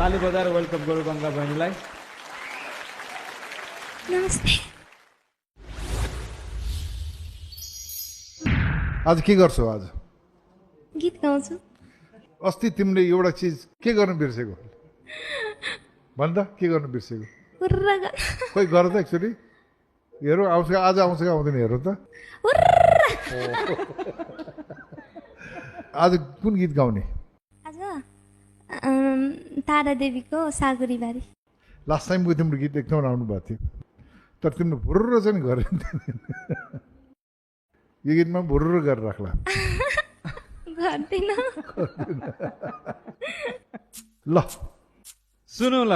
ताली बजाएर वेलकम गरौँ गङ्गा बहिनीलाई। नमस्ते। आज के गर्छौ? आज गीत गाउँछु। अस्ति तिमीले एउटा चिज के गर्न बिर्सेको भन् त? के गर्न बिर्सेको? हुर्रा खोइ गर त एक्चुअली हेरौँ। आउँछ आज आउँछ कि आउँदैन हेरौँ त। आज कुन गीत गाउने? आज तारा देवीको सागरीबारी। लास्ट टाइमको तिम्रो गीत एकदम राम्रो भएको थियो, तर तिम्रो भुर्र चाहिँ नि गरेन। यो गीतमा भुर्र गरेर राख्ला। गर्दिन। ल सुनौ ल।